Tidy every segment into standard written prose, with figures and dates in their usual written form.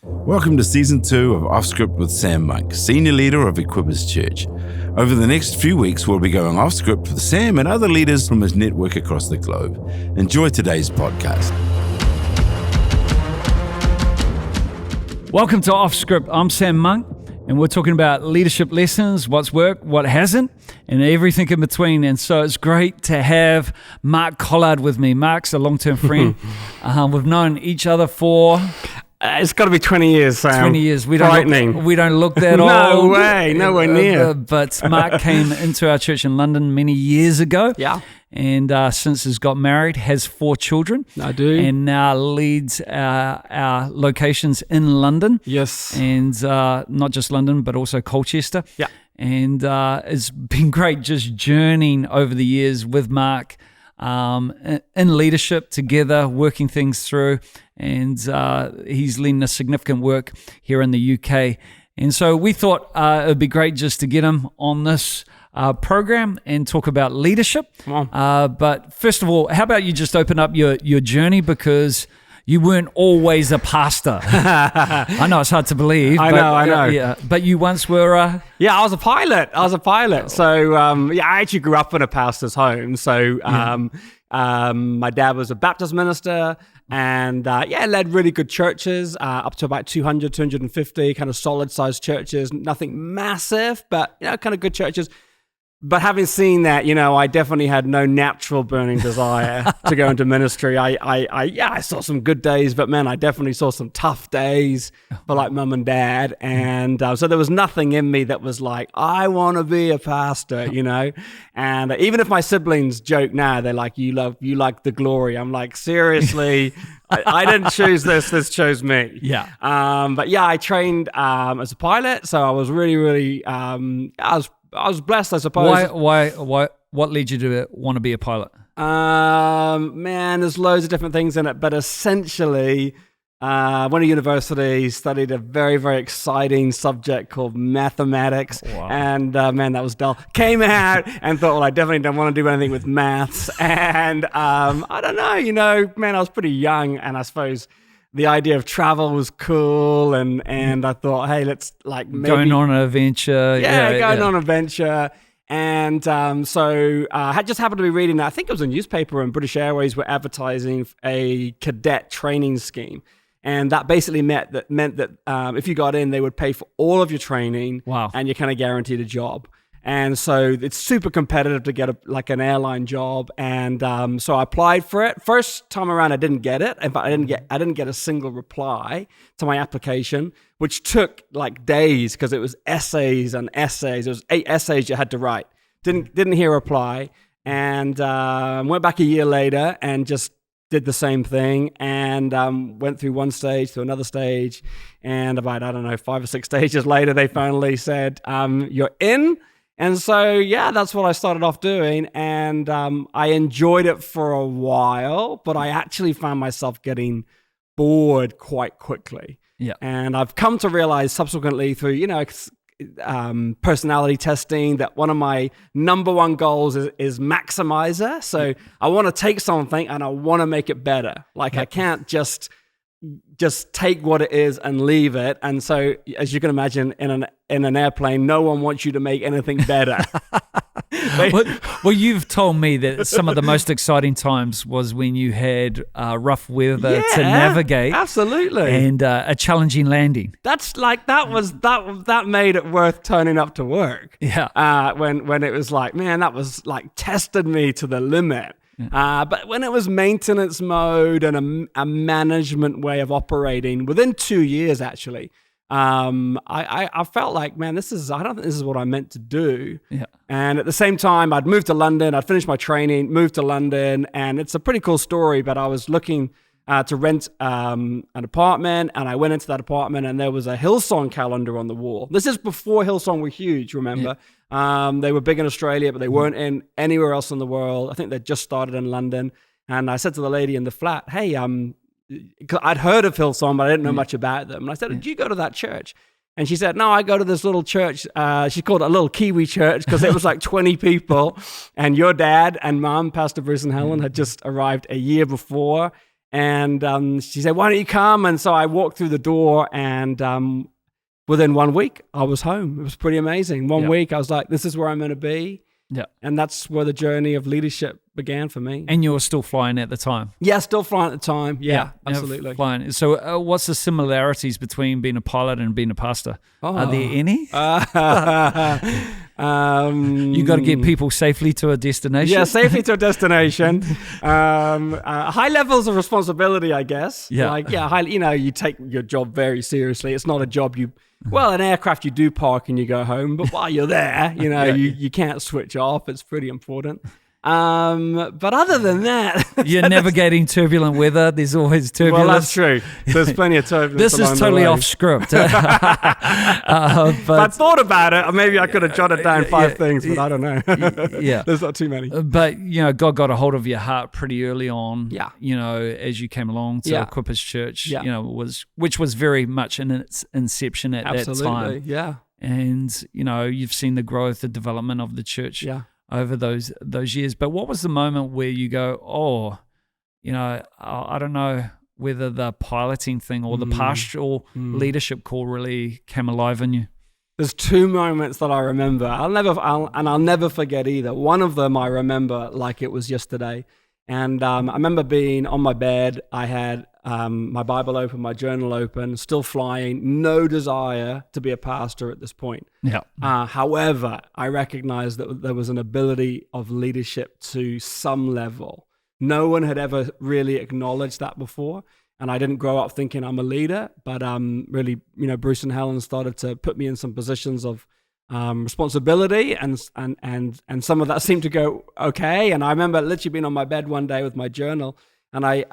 Welcome to Season 2 of Off Script with Sam Monk, Senior Leader of Equippers Church. Over the next few weeks, we'll be going off script with Sam and other leaders from his network across the globe. Enjoy today's podcast. Welcome to Off Script. I'm Sam Monk, and we're talking about leadership lessons, what's worked, what hasn't, and everything in between. And so it's great to have Mark Collard with me. Mark's a long-term friend. We've known each other for... It's got to be 20 years, Sam. 20 years. We don't look that old. No way. Nowhere near. But Mark came into our church in London many years ago. Yeah. And since he's got married, has 4 children. I do. And now leads our locations in London. Yes. And not just London, but also Colchester. Yeah. And it's been great just journeying over the years with Mark in leadership together, working things through. And he's leading a significant work here in the UK. And so we thought it would be great just to get him on this program and talk about leadership. But first of all, how about you just open up your journey, because you weren't always a pastor. I know it's hard to believe. I know. Yeah, but you once were... Yeah, I was a pilot. So, I actually grew up in a pastor's home. So, my dad was a Baptist minister and, led really good churches, up to about 200, 250, kind of solid-sized churches. Nothing massive, but, kind of good churches. But having seen that, I definitely had no natural burning desire to go into ministry. I saw some good days, but man, I definitely saw some tough days for like mum and dad. And so there was nothing in me that was like, I want to be a pastor, And even if my siblings joke now, they're like, you like the glory. I'm like, seriously, I didn't choose this chose me. Yeah. I trained as a pilot. So I was really, I was blessed, I suppose. Why? What led you to want to be a pilot? Man, there's loads of different things in it, but essentially, went to university, studied a very, very exciting subject called mathematics. Wow. And man, that was dull. Came out and thought, well, I definitely don't want to do anything with maths. And I don't know, man, I was pretty young, and I suppose the idea of travel was cool, and I thought, hey, let's maybe... Going on an adventure. Going on an adventure. And so I had just happened to be reading, I think it was a newspaper, and British Airways were advertising a cadet training scheme. And that basically meant that if you got in, they would pay for all of your training. Wow. And you're kind of guaranteed a job. And so it's super competitive to get an airline job. And so I applied for it. First time around, I didn't get it. In fact, I didn't get a single reply to my application, which took like days because it was essays and essays. It was 8 essays you had to write. Didn't hear a reply. And went back a year later and just did the same thing, and went through one stage to another stage. And about, 5 or 6 stages later, they finally said, you're in. And so, that's what I started off doing. And I enjoyed it for a while, but I actually found myself getting bored quite quickly. Yeah. And I've come to realize subsequently through, personality testing that one of my number one goals is maximizer. So I want to take something and I want to make it better. I can't just take what it is and leave it. And so, as you can imagine, in an airplane, no one wants you to make anything better. Well, you've told me that some of the most exciting times was when you had rough weather to navigate. Absolutely. And a challenging landing. That's that made it worth turning up to work. Yeah. When it was like, man, that was like tested me to the limit. Yeah. But when it was maintenance mode and a management way of operating, within 2 years, actually, I felt like, man, I don't think this is what I meant to do. Yeah. And at the same time, I'd moved to London. I'd finished my training, moved to London, and it's a pretty cool story. But I was looking to rent an apartment, and I went into that apartment, and there was a Hillsong calendar on the wall. This is before Hillsong were huge, remember? Yeah. They were big in Australia, but they weren't in anywhere else in the world. I think they just started in London. And I said to the lady in the flat, hey, I'd heard of Hillsong, but I didn't know much about them. And I said, do you go to that church? And she said, no, I go to this little church. She called it a little Kiwi church because it was like 20 people. And your dad and mom, Pastor Bruce and Helen, had just arrived a year before. And she said, "Why don't you come?" And so I walked through the door, and within 1 week, I was home. It was pretty amazing. One week, I was like, "This is where I'm going to be." Yeah. And that's where the journey of leadership began for me. And you were still flying at the time. Yeah, still flying at the time. Yeah, absolutely. Flying. So what's the similarities between being a pilot and being a pastor? Are there any? You got to get people safely to a destination. Yeah, safely to a destination. High levels of responsibility, I guess. Yeah. You take your job very seriously. It's not a job an aircraft you do park and you go home, but while you're there, you can't switch off. It's pretty important. But other than that, you're navigating turbulent weather. There's always turbulence. Well, that's true. There's plenty of turbulence. This is totally off script. But I thought about it. Maybe I could have jotted down 5 things, but I don't know. Yeah, there's not too many. But God got a hold of your heart pretty early on. Yeah. As you came along to Equippers Church. Yeah. Which was very much in its inception at that time. Yeah. And you've seen the growth, the development of the church. Yeah. Over those years. But what was the moment where you go, I don't know whether the piloting thing or the pastoral leadership call really came alive in you? There's 2 moments that I remember. I'll never forget either. One of them I remember like it was yesterday. And I remember being on my bed. I had my Bible open, my journal open, still flying, no desire to be a pastor at this point. Yeah. However, I recognized that there was an ability of leadership to some level. No one had ever really acknowledged that before. And I didn't grow up thinking I'm a leader, but really, Bruce and Helen started to put me in some positions of responsibility, and some of that seemed to go okay. And I remember literally being on my bed one day with my journal, and I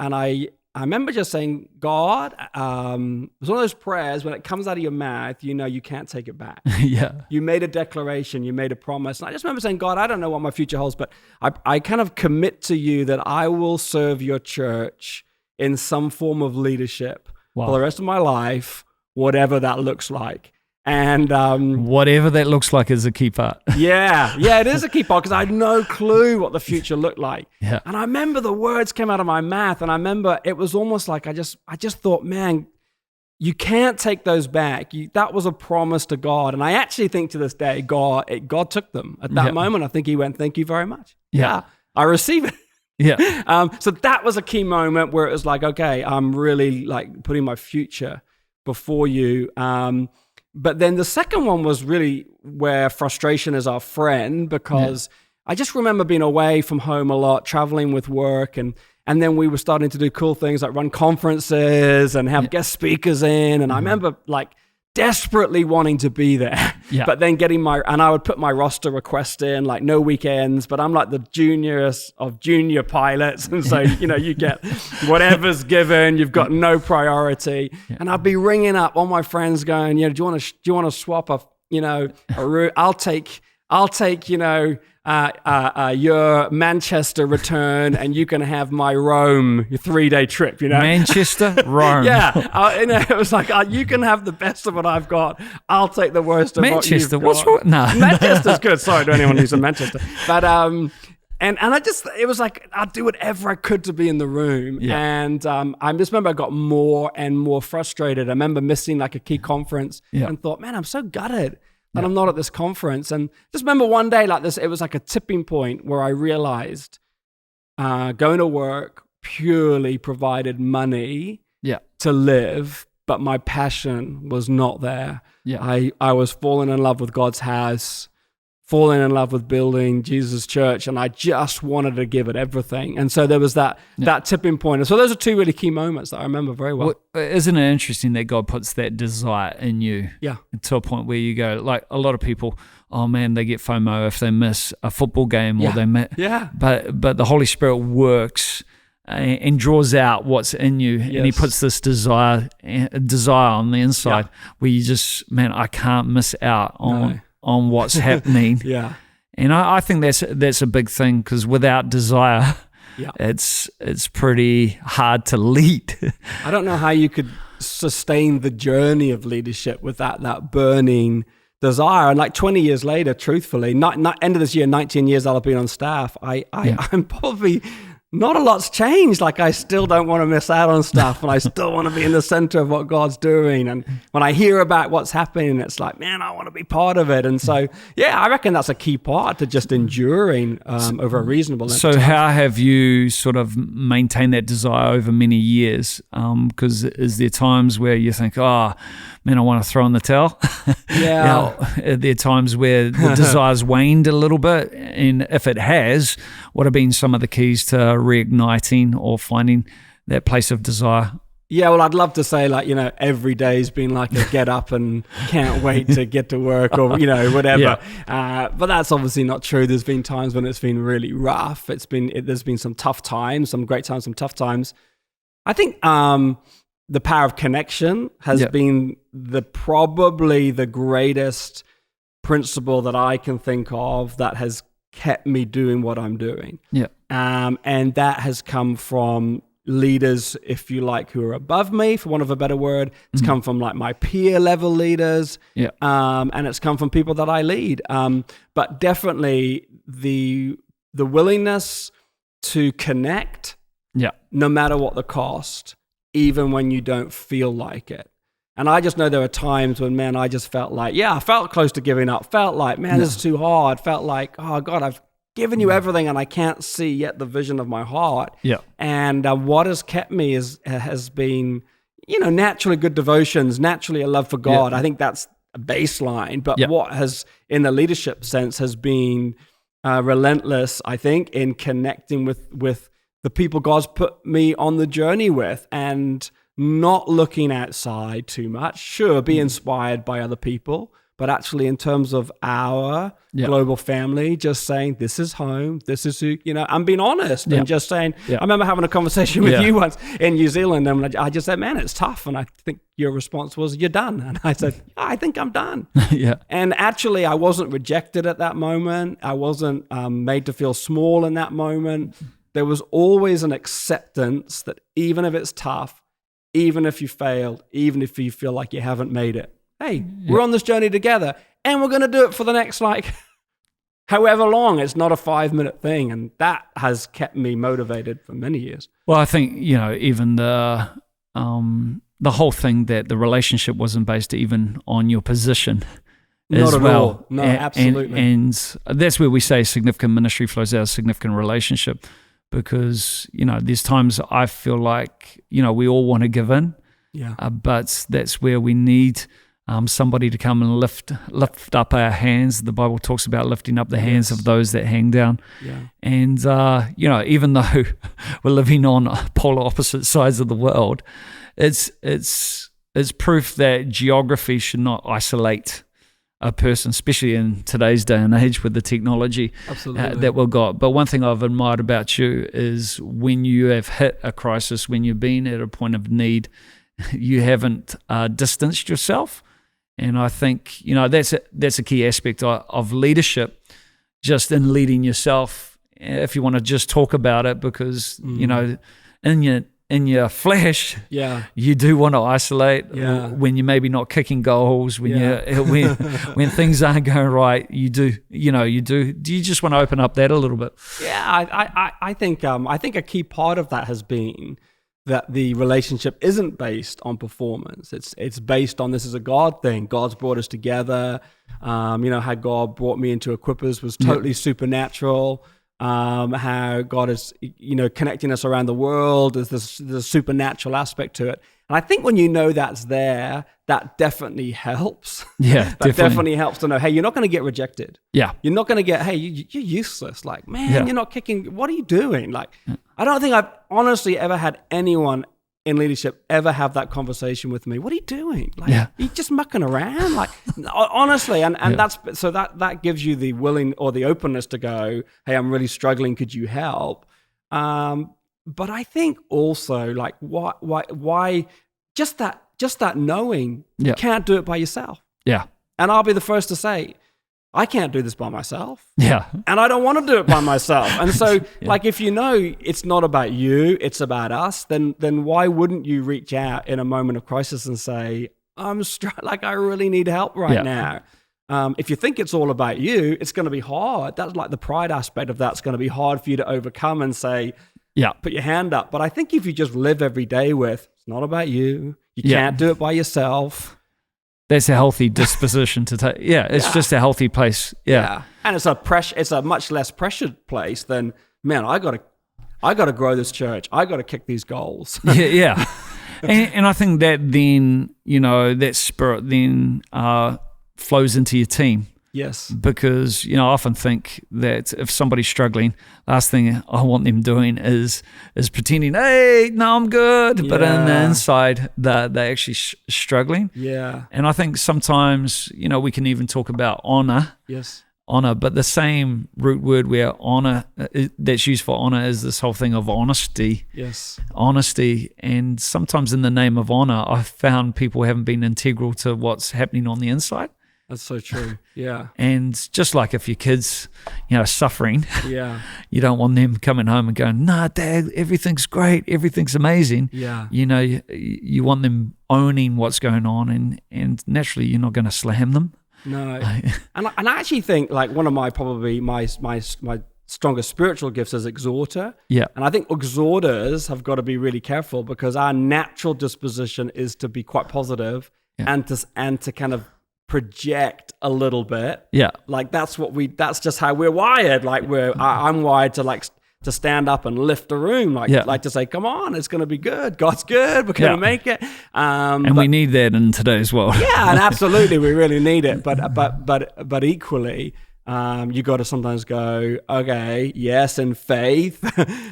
remember just saying, God, it's one of those prayers when it comes out of your mouth, you can't take it back. Yeah. You made a declaration, you made a promise. And I just remember saying, God, I don't know what my future holds, but I kind of commit to you that I will serve your church in some form of leadership for the rest of my life, whatever that looks like. And whatever that looks like is a key part. Yeah, it is a key part because I had no clue what the future looked like. Yeah. And I remember the words came out of my mouth, and I remember it was almost like I just thought, man, you can't take those back. That was a promise to God, and I actually think to this day, God took them at that moment. I think He went, "Thank you very much." Yeah, I receive it. Yeah. So that was a key moment where it was like, okay, I'm really like putting my future before you. But then the second one was really where frustration is our friend, because I just remember being away from home a lot, traveling with work, and then we were starting to do cool things like run conferences and have guest speakers in. And I remember like desperately wanting to be there, but then and I would put my roster request in, like no weekends, but I'm like the juniorest of junior pilots. And so, you get whatever's given, you've got no priority. And I'd be ringing up all my friends going, do you want to swap a route? I'll take, your Manchester return, and you can have my Rome, your 3-day trip, Manchester, Rome. It was like, you can have the best of what I've got. I'll take the worst of Manchester, what you've got. What's wrong? No. Manchester's good. Sorry to anyone who's in Manchester. But, and it was like, I'd do whatever I could to be in the room. Yeah. And I just remember I got more and more frustrated. I remember missing like a key conference and thought, man, I'm so gutted that I'm not at this conference. And just remember one day like this, it was like a tipping point where I realized going to work purely provided money to live, but my passion was not there. Yeah. I was falling in love with God's house, falling in love with building Jesus' church, and I just wanted to give it everything. And so there was that tipping point. And so those are 2 really key moments that I remember very well. Isn't it interesting that God puts that desire in you? Yeah. To a point where you go, like a lot of people, oh man, they get FOMO if they miss a football game or they miss. Yeah. But the Holy Spirit works and draws out what's in you, and He puts this desire on the inside where you just, man, I can't miss out on what's happening. And I think that's a big thing, because without desire, it's pretty hard to lead. I don't know how you could sustain the journey of leadership without that burning desire. And like 20 years later, truthfully, not end of this year, 19 years I'll have been on staff, I'm probably not a lot's changed. Like, I still don't want to miss out on stuff, and I still want to be in the center of what God's doing. And when I hear about what's happening, it's like, man, I want to be part of it. And so, yeah, I reckon that's a key part to just enduring over a reasonable length of So time. how have you sort of maintained that desire over many years? Because is there times where you think, oh, man, I want to throw in the towel? Yeah. Are there times where the desire's waned a little bit? And if it has, what have been some of the keys to reigniting or finding that place of desire? Yeah, well, I'd love to say, like, every day's been like a get up and can't wait to get to work, or, whatever. Yeah. But that's obviously not true. There's been times when it's been really rough. There's been some tough times, some great times, some tough times. I think the power of connection has been probably the greatest principle that I can think of that has kept me doing what I'm doing. Yeah. And that has come from leaders, if you like, who are above me, for want of a better word. It's come from like my peer level leaders. Yeah. And it's come from people that I lead. But definitely the willingness to connect, no matter what the cost, even when you don't feel like it. And I just know there are times when, man, I just felt like, I felt close to giving up. Felt like, man, this is too hard. Felt like, oh God, I've given you everything and I can't see yet the vision of my heart. Yeah. And what has kept me has been, naturally good devotions, naturally a love for God. I think that's a baseline. But what has, in the leadership sense, has been relentless, I think, in connecting with the people God's put me on the journey with, and not looking outside too much. Sure, be inspired by other people, but actually in terms of our global family, just saying, this is home, this is who, I'm being honest and just saying, I remember having a conversation with you once in New Zealand, and I just said, man, it's tough. And I think your response was, you're done. And I said, I think I'm done. And actually, I wasn't rejected at that moment. I wasn't made to feel small in that moment. There was always an acceptance that even if it's tough, even if you failed, even if you feel like you haven't made it, hey, we're on this journey together, and we're going to do it for the next, however long. It's not a 5-minute thing, and that has kept me motivated for many years. Well, I think, even the whole thing that the relationship wasn't based even on your position Not as at well. all. No, absolutely. And that's where we say significant ministry flows out of significant relationship, because, there's times I feel like, we all want to give in, but that's where we need somebody to come and lift up our hands. The Bible talks about lifting up the hands of those that hang down. And, even though we're living on polar opposite sides of the world, it's proof that geography should not isolate a person, especially in today's day and age with the technology that we've got. But one thing I've admired about you is when you have hit a crisis, when you've been at a point of need, you haven't distanced yourself. And I think, that's a key aspect of leadership, just in leading yourself, if you want to just talk about it, because, in your flesh, you do want to isolate when you're maybe not kicking goals, when when things aren't going right, you do. Do you just want to open up that a little bit? I think a key part of that has been that the relationship isn't based on performance. It's based on, this is a God thing. God's brought us together. How God brought me into Equippers was totally supernatural. How God is, connecting us around the world. There's this supernatural aspect to it. And I think when you know that's there, that definitely helps. Yeah, that definitely helps to know, hey, you're not going to get rejected. Yeah. You're not going to get, hey, you're useless. Like, man, you're not kicking. What are you doing? Like, I don't think I've honestly ever had anyone in leadership ever have that conversation with me. What are you doing? Like, you're just mucking around. Like, honestly, and that's, so that gives you the willing or the openness to go, hey, I'm really struggling. Could you help? But I think also, like, why just that knowing you can't do it by yourself. Yeah. And I'll be the first to say, I can't do this by myself. Yeah. And I don't want to do it by myself. And so, like, if you know it's not about you, it's about us, then why wouldn't you reach out in a moment of crisis and say, I really need help right now. If you think it's all about you, it's going to be hard. That's like the pride aspect of that's going to be hard for you to overcome and say, Yeah. Put your hand up. But I think if you just live every day with, it's not about you. You can't do it by yourself. That's a healthy disposition to take. Yeah, it's just a healthy place. Yeah. And it's a much less pressured place than, man, I gotta grow this church. I gotta kick these goals. Yeah. And I think that then, that spirit then flows into your team. Yes. Because, I often think that if somebody's struggling, last thing I want them doing is pretending, hey, no, I'm good. But on the inside, they're actually struggling. Yeah. And I think sometimes, we can even talk about honor. Yes. Honor, but the same root word where honor that's used for honor is this whole thing of honesty. Yes. Honesty. And sometimes in the name of honor, I've found people haven't been integral to what's happening on the inside. That's so true. Yeah. And just like if your kids, suffering, yeah, you don't want them coming home and going, nah, Dad, everything's great, everything's amazing. Yeah. You want them owning what's going on, and naturally you're not going to slam them. No. and I actually think like one of my strongest spiritual gifts is exhorter. Yeah. And I think exhorters have got to be really careful because our natural disposition is to be quite positive and to kind of project a little bit. Yeah. Like that's just how we're wired. Like I'm wired to stand up and lift the room, like to say, come on, it's going to be good. God's good. We're going to make it. And we need that in today's world. Yeah, and absolutely, we really need it. But equally, you got to sometimes go, okay, yes, in faith,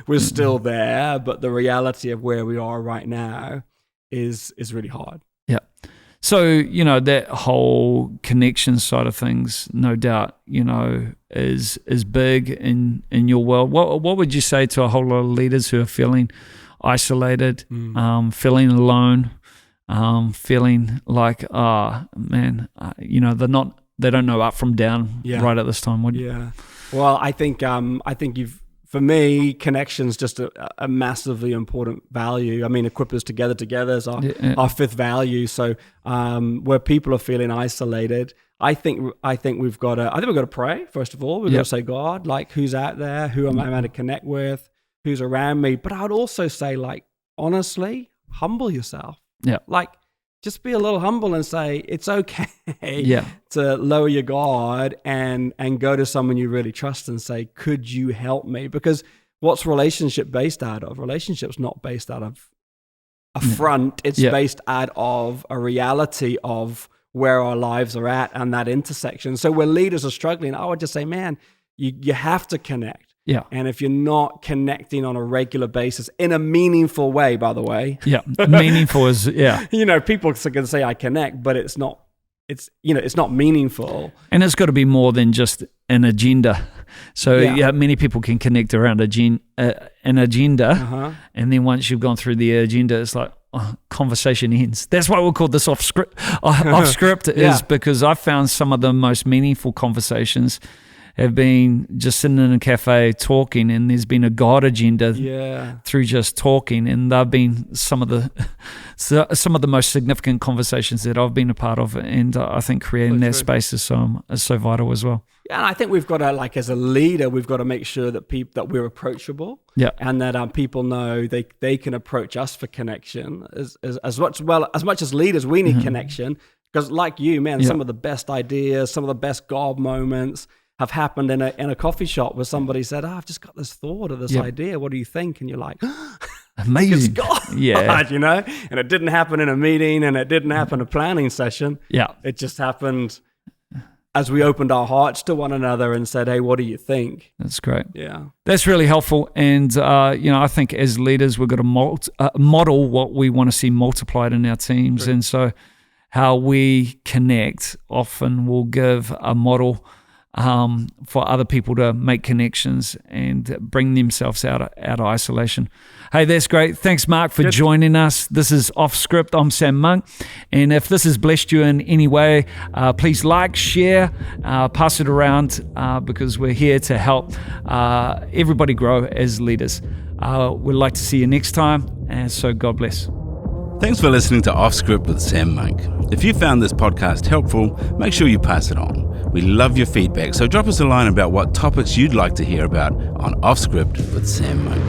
we're still there, but the reality of where we are right now is really hard. Yeah. So, that whole connection side of things, no doubt, is big in your world. What would you say to a whole lot of leaders who are feeling isolated, feeling alone, feeling like, they don't know up from down right at this time? Well, I think for me, connection's just a massively important value. I mean, equip us together is our fifth value. So where people are feeling isolated, I think we've got to pray, first of all. We've got to say, God, like who's out there? Who am I meant to connect with? Who's around me? But I would also say, like, honestly, humble yourself. Yeah. Like, just be a little humble and say, it's okay to lower your guard and go to someone you really trust and say, could you help me? Because what's relationship based out of? Relationship's not based out of a front. It's based out of a reality of where our lives are at and that intersection. So where leaders are struggling, I would just say, man, you have to connect. Yeah. And if you're not connecting on a regular basis in a meaningful way, by the way. Yeah. Meaningful is, people can say I connect, but it's not meaningful. And it's got to be more than just an agenda. So many people can connect around an agenda. And then once you've gone through the agenda, it's like, conversation ends. That's why we'll call this off script. Off script is because I've found some of the most meaningful conversations have been just sitting in a cafe talking, and there's been a God agenda through just talking, and they've been some of the most significant conversations that I've been a part of, and I think creating that space is so vital as well. Yeah, and I think we've got to, like, as a leader, we've got to make sure that that we're approachable, and that people know they can approach us for connection as much as leaders. We need connection because, like you, man, some of the best ideas, some of the best God moments have happened in a coffee shop where somebody said, I've just got this thought or this idea. What do you think? And you're like, amazing. It's God, and it didn't happen in a meeting and it didn't happen in a planning session. Yeah. It just happened as we opened our hearts to one another and said, hey, what do you think? That's great. Yeah. That's really helpful. And, I think as leaders, we've got to model what we want to see multiplied in our teams. True. And so how we connect often will give a model for other people to make connections and bring themselves out of isolation. Hey, that's great. Thanks, Mark, for joining us. This is Off Script. I'm Sam Monk. And if this has blessed you in any way, please like, share, pass it around because we're here to help everybody grow as leaders. We'd like to see you next time. And so God bless. Thanks for listening to Off Script with Sam Monk. If you found this podcast helpful, make sure you pass it on. We love your feedback, so drop us a line about what topics you'd like to hear about on Off Script with Sam Monk.